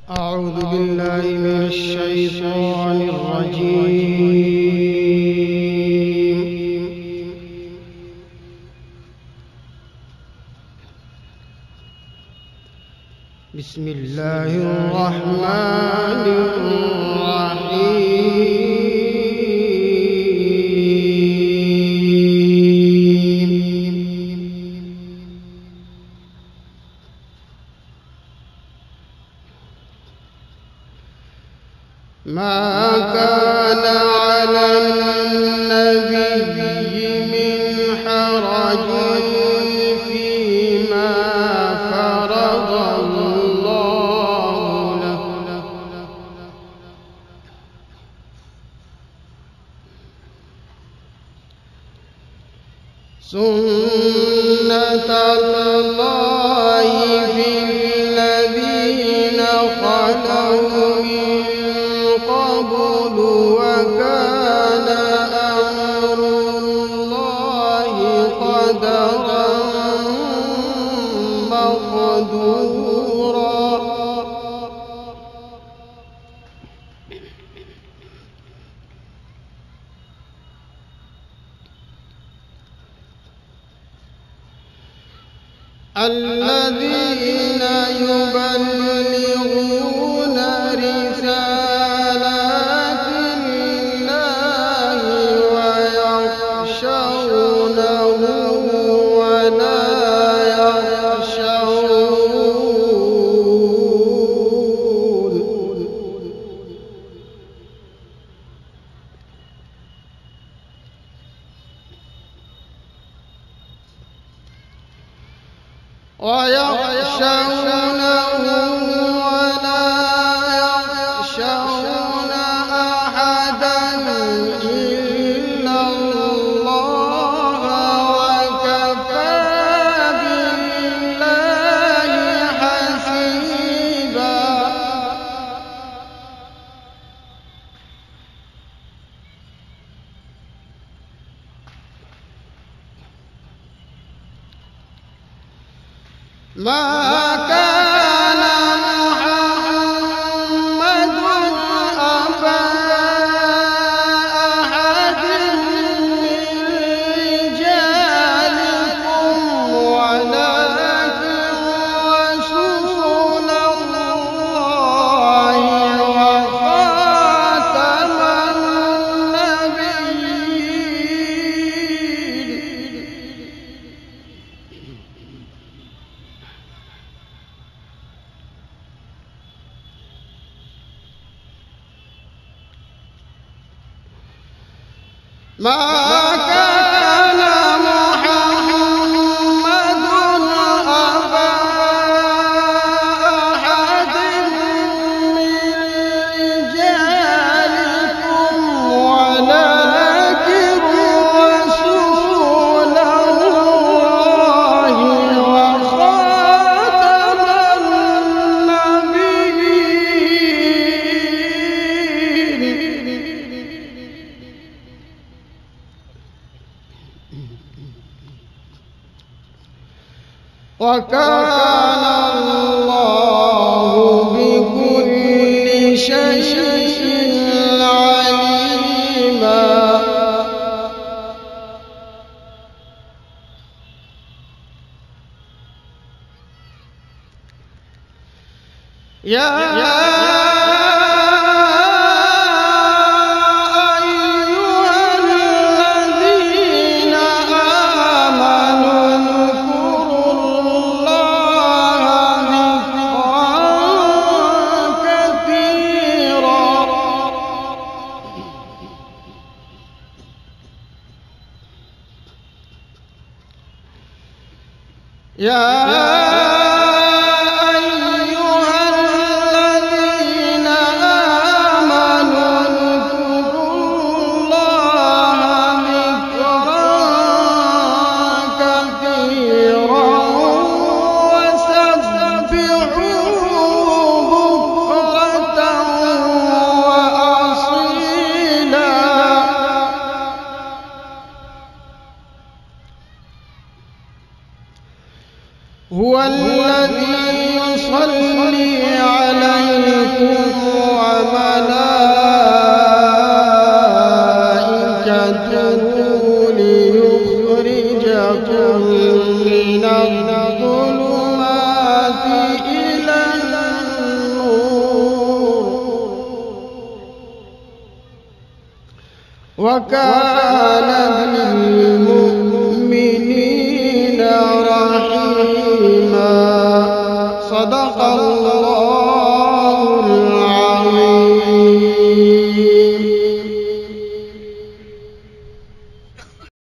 أعوذ بالله من الشيطان الرجيم. بسم الله الرحمن الرحيم. ما كان على النبي من حرج فيما فرض الله له، سنة الله في الذين خلوا من قبل، وكان أمر الله قدرا مقدورا. الذين يبلغون رسالات الله ويخشونه ولا يخشون. أحدا إلا الله، وكفى بالله حسيبا. ما كان محمد أبا أحد من رجالكم، ولكن رسول الله وخاتم النبيين. ما كان محمد أبا أحد من رجالكم، ولكن رسول الله وخاتم النبيين. وكان الله بكل شيء عليما. يا أيها الذين آمنوا اذكروا الله ذكرا كثيرا وسبحوه بكرة وأصيلا. هو من الظلمات إلى النور وكان بالمؤمنين رحيما. صدق الله.